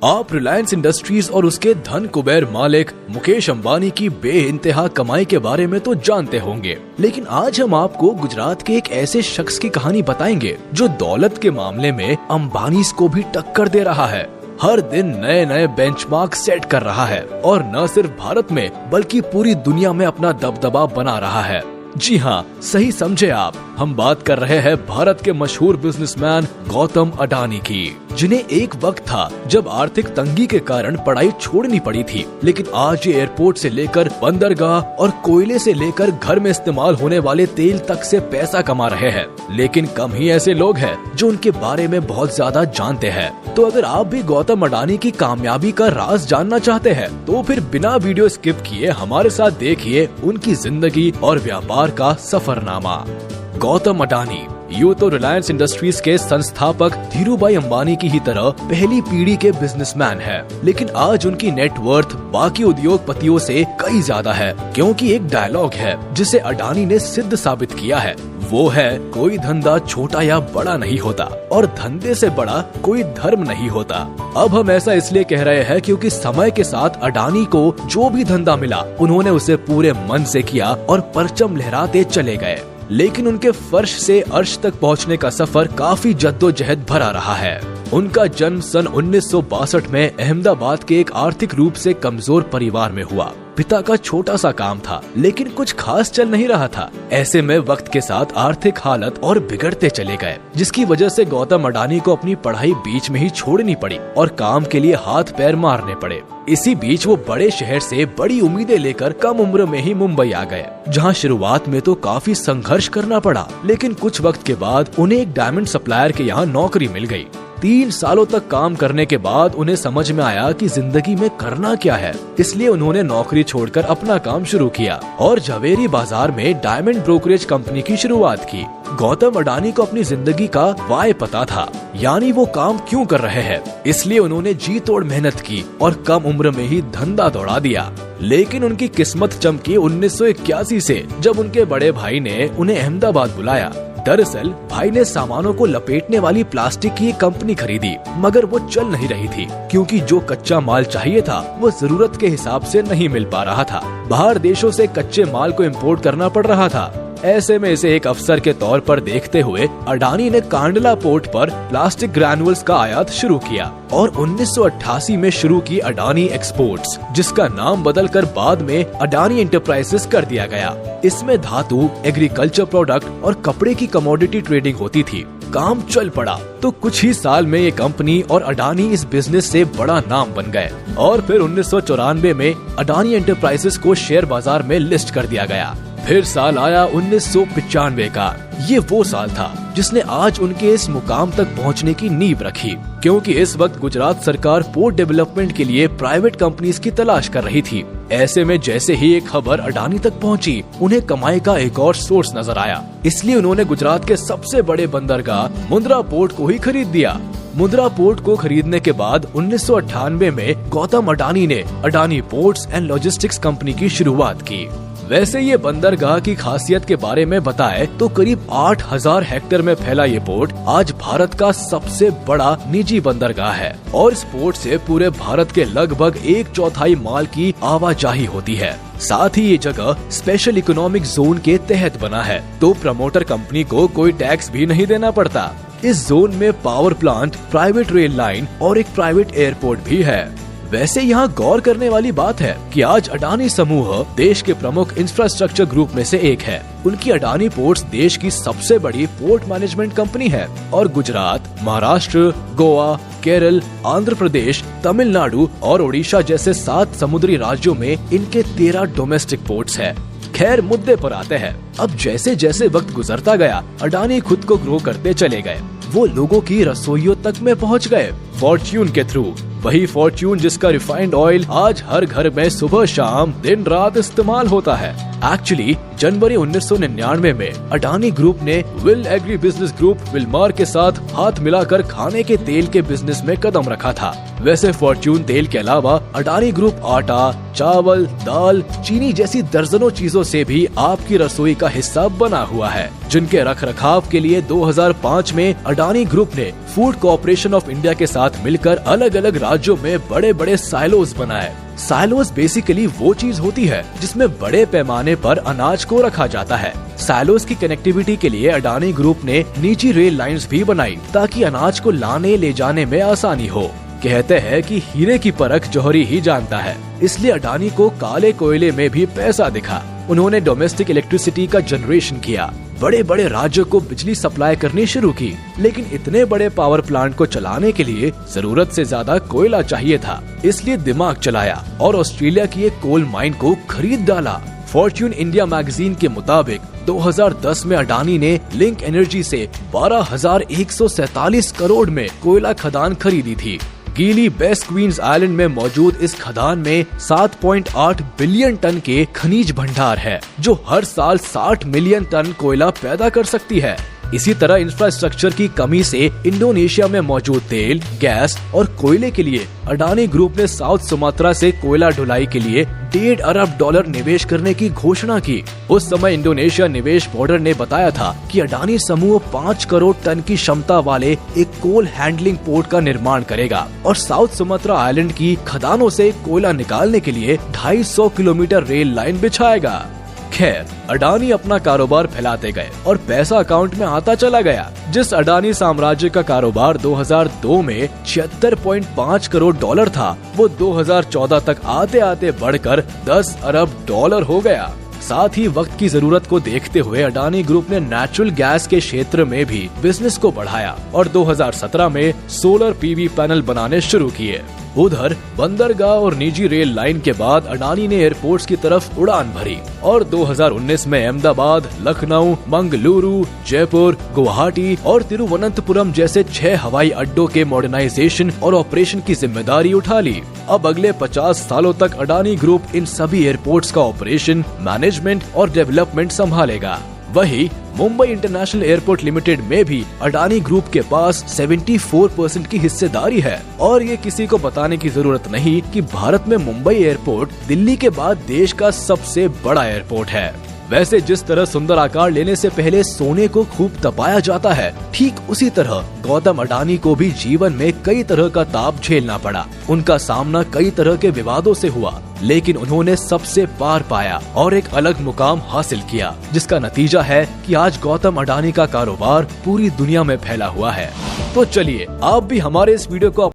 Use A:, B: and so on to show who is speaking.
A: आप रिलायंस इंडस्ट्रीज और उसके धन कुबेर मालिक मुकेश अंबानी की बेइंतहा कमाई के बारे में तो जानते होंगे, लेकिन आज हम आपको गुजरात के एक ऐसे शख्स की कहानी बताएंगे जो दौलत के मामले में अंबानी को भी टक्कर दे रहा है। हर दिन नए नए बेंचमार्क सेट कर रहा है और न सिर्फ भारत में बल्कि पूरी दुनिया में अपना दबदबा बना रहा है। जी हाँ, सही समझे आप, हम बात कर रहे हैं भारत के मशहूर बिजनेसमैन गौतम अडानी की, जिन्हें एक वक्त था जब आर्थिक तंगी के कारण पढ़ाई छोड़नी पड़ी थी, लेकिन आज ये एयरपोर्ट से लेकर बंदरगाह और कोयले से लेकर घर में इस्तेमाल होने वाले तेल तक से पैसा कमा रहे हैं। लेकिन कम ही ऐसे लोग हैं जो उनके बारे में बहुत ज्यादा जानते हैं। तो अगर आप भी गौतम अडानी की कामयाबी का राज जानना चाहते हैं तो फिर बिना वीडियो स्किप किए हमारे साथ देखिए उनकी जिंदगी और व्यापार का सफरनामा। गौतम अडानी यूं तो रिलायंस इंडस्ट्रीज के संस्थापक धीरूभाई अंबानी की ही तरह पहली पीढ़ी के बिजनेसमैन हैं, लेकिन आज उनकी नेटवर्थ बाकी उद्योगपतियों से कई ज्यादा है, क्योंकि एक डायलॉग है जिसे अडानी ने सिद्ध साबित किया है। वो है, कोई धंधा छोटा या बड़ा नहीं होता और धंधे से बड़ा कोई धर्म नहीं होता। अब हम ऐसा इसलिए कह रहे हैं क्योंकि समय के साथ अडानी को जो भी धंधा मिला उन्होंने उसे पूरे मन से किया और परचम लहराते चले गए। लेकिन उनके फर्श से अर्श तक पहुंचने का सफर काफी जद्दोजहद भरा रहा है। उनका जन्म सन 1962 में अहमदाबाद के एक आर्थिक रूप से कमजोर परिवार में हुआ। पिता का छोटा सा काम था, लेकिन कुछ खास चल नहीं रहा था। ऐसे में वक्त के साथ आर्थिक हालत और बिगड़ते चले गए, जिसकी वजह से गौतम अडानी को अपनी पढ़ाई बीच में ही छोड़नी पड़ी और काम के लिए हाथ पैर मारने पड़े। इसी बीच वो बड़े शहर से बड़ी उम्मीदें लेकर कम उम्र में ही मुंबई आ गए, जहां शुरुआत में तो काफी संघर्ष करना पड़ा, लेकिन कुछ वक्त के बाद उन्हें एक डायमंड सप्लायर के यहाँ नौकरी मिल गई। 3 सालों तक काम करने के बाद उन्हें समझ में आया कि जिंदगी में करना क्या है, इसलिए उन्होंने नौकरी छोड़कर अपना काम शुरू किया और झवेरी बाजार में डायमंड ब्रोकरेज कंपनी की शुरुआत की। गौतम अडानी को अपनी जिंदगी का वाय पता था, यानी वो काम क्यों कर रहे हैं, इसलिए उन्होंने जी तोड़ मेहनत की और कम उम्र में ही धंधा दौड़ा दिया। लेकिन उनकी किस्मत चमकी 1981 से, जब उनके बड़े भाई ने उन्हें अहमदाबाद बुलाया। दरअसल भाई ने सामानों को लपेटने वाली प्लास्टिक की एक कंपनी खरीदी, मगर वो चल नहीं रही थी क्योंकि जो कच्चा माल चाहिए था वो जरूरत के हिसाब से नहीं मिल पा रहा था। बाहर देशों से कच्चे माल को इम्पोर्ट करना पड़ रहा था। ऐसे में इसे एक अवसर के तौर पर देखते हुए अडानी ने कांडला पोर्ट पर प्लास्टिक ग्रैन्युअल्स का आयात शुरू किया और 1988 में शुरू की अडानी एक्सपोर्ट्स, जिसका नाम बदलकर बाद में अडानी एंटरप्राइजेस कर दिया गया। इसमें धातु, एग्रीकल्चर प्रोडक्ट और कपड़े की कमोडिटी ट्रेडिंग होती थी। काम चल पड़ा तो कुछ ही साल में ये कंपनी और अडानी इस बिजनेस से बड़ा नाम बन गए और फिर 1994 में अडानी एंटरप्राइजेस को शेयर बाजार में लिस्ट कर दिया गया। फिर साल आया 1995 का। ये वो साल था जिसने आज उनके इस मुकाम तक पहुंचने की नींव रखी, क्योंकि इस वक्त गुजरात सरकार पोर्ट डेवलपमेंट के लिए प्राइवेट कंपनीज की तलाश कर रही थी। ऐसे में जैसे ही एक खबर अडानी तक पहुंची, उन्हें कमाई का एक और सोर्स नजर आया, इसलिए उन्होंने गुजरात के सबसे बड़े बंदरगाह मुंद्रा पोर्ट को ही खरीद दिया। मुंद्रा पोर्ट को खरीदने के बाद 1998 में गौतम अडानी ने Adani ports and logistics company की शुरुआत की। वैसे ये बंदरगाह की खासियत के बारे में बताए तो करीब 8000 हेक्टेयर में फैला ये पोर्ट आज भारत का सबसे बड़ा निजी बंदरगाह है और इस पोर्ट से पूरे भारत के लगभग 1/4 माल की आवाजाही होती है। साथ ही ये जगह स्पेशल इकोनॉमिक जोन के तहत बना है, तो प्रमोटर कंपनी को कोई टैक्स भी नहीं देना पड़ता। इस जोन में power plant, private rail line और एक प्राइवेट एयरपोर्ट भी है। वैसे यहाँ गौर करने वाली बात है कि आज अडानी समूह देश के प्रमुख इंफ्रास्ट्रक्चर ग्रुप में से एक है। उनकी अडानी पोर्ट्स देश की सबसे बड़ी पोर्ट मैनेजमेंट कंपनी है और गुजरात, महाराष्ट्र, गोवा, केरल, आंध्र प्रदेश, तमिलनाडु और ओडिशा जैसे 7 समुद्री राज्यों में इनके 13 डोमेस्टिक पोर्ट्स है। खैर, मुद्दे पर आते हैं। अब जैसे जैसे वक्त गुजरता गया, अडानी खुद को ग्रो करते चले गए। वो लोगों की रसोइयों तक में पहुंच गए फॉर्च्यून के थ्रू। वही फॉर्च्यून जिसका रिफाइंड ऑयल आज हर घर में सुबह शाम दिन रात इस्तेमाल होता है। एक्चुअली जनवरी 1999 में अडानी ग्रुप ने will agri business group Wilmar के साथ हाथ मिलाकर खाने के तेल के बिजनेस में कदम रखा था। वैसे फॉर्च्यून तेल के अलावा अडानी ग्रुप आटा, चावल, दाल, चीनी जैसी दर्जनों चीजों से भी आपकी रसोई का हिस्सा बना हुआ है। जिनके रखरखाव के लिए 2005 में अडानी ग्रुप ने फूड कॉर्पोरेशन ऑफ इंडिया के साथ मिलकर अलग अलग राज्यों में बड़े बड़े साइलोज बनाए। साइलोज बेसिकली वो चीज होती है जिसमें बड़े पैमाने पर अनाज को रखा जाता है। साइलोज की कनेक्टिविटी के लिए अडानी ग्रुप ने निजी रेल लाइंस भी बनाई ताकि अनाज को लाने ले जाने में आसानी हो। कहते हैं कि हीरे की परख जौहरी ही जानता है, इसलिए अडानी को काले कोयले में भी पैसा दिखा। उन्होंने डोमेस्टिक इलेक्ट्रिसिटी का जनरेशन किया, बड़े बड़े राज्यों को बिजली सप्लाई करनी शुरू की, लेकिन इतने बड़े पावर प्लांट को चलाने के लिए जरूरत से ज्यादा कोयला चाहिए था। इसलिए दिमाग चलाया और ऑस्ट्रेलिया की एक कोल माइन को खरीद डाला। फॉर्च्यून इंडिया मैगजीन के मुताबिक 2010 में अडानी ने लिंक एनर्जी से 12,147 करोड़ में कोयला खदान खरीदी थी। गीली बेस्ट क्वींस आइलैंड में मौजूद इस खदान में 7.8 बिलियन टन के खनिज भंडार है, जो हर साल 60 मिलियन टन कोयला पैदा कर सकती है। इसी तरह इंफ्रास्ट्रक्चर की कमी से इंडोनेशिया में मौजूद तेल, गैस और कोयले के लिए अडानी ग्रुप ने साउथ सुमात्रा से कोयला ढुलाई के लिए $1.5 अरब निवेश करने की घोषणा की। उस समय इंडोनेशिया निवेश बोर्ड ने बताया था कि अडानी समूह 5 करोड़ टन की क्षमता वाले एक कोल हैंडलिंग पोर्ट का निर्माण करेगा और साउथ सुमात्रा आइलैंड की खदानों से कोयला निकालने के लिए 250 किलोमीटर रेल लाइन बिछाएगा। खैर, अडानी अपना कारोबार फैलाते गए और पैसा अकाउंट में आता चला गया। जिस अडानी साम्राज्य का कारोबार 2002 में $76.5 करोड़ था, वो 2014 तक आते आते बढ़कर $10 अरब हो गया। साथ ही वक्त की जरूरत को देखते हुए अडानी ग्रुप ने नेचुरल गैस के क्षेत्र में भी बिजनेस को बढ़ाया और 2017 में सोलर पीवी पैनल बनाने शुरू किए। उधर बंदरगाह और निजी रेल लाइन के बाद अडानी ने एयरपोर्ट्स की तरफ उड़ान भरी और 2019 में अहमदाबाद, लखनऊ, मंगलुरु, जयपुर, गुवाहाटी और तिरुवनंतपुरम जैसे 6 हवाई अड्डों के मॉडर्नाइजेशन और ऑपरेशन की जिम्मेदारी उठा ली। अब अगले 50 सालों तक अडानी ग्रुप इन सभी एयरपोर्ट्स का ऑपरेशन, मैनेजमेंट और डेवलपमेंट संभालेगा। वही मुंबई इंटरनेशनल एयरपोर्ट लिमिटेड में भी अडानी ग्रुप के पास 74% की हिस्सेदारी है और ये किसी को बताने की जरूरत नहीं कि भारत में मुंबई एयरपोर्ट दिल्ली के बाद देश का सबसे बड़ा एयरपोर्ट है। वैसे जिस तरह सुंदर आकार लेने से पहले सोने को खूब तपाया जाता है, ठीक उसी तरह गौतम अडानी को भी जीवन में कई तरह का ताप झेलना पड़ा। उनका सामना कई तरह के विवादों से हुआ, लेकिन उन्होंने सबसे पार पाया और एक अलग मुकाम हासिल किया, जिसका नतीजा है कि आज गौतम अडानी का कारोबार पूरी दुनिया में फैला हुआ है। तो चलिए आप भी हमारे इस वीडियो को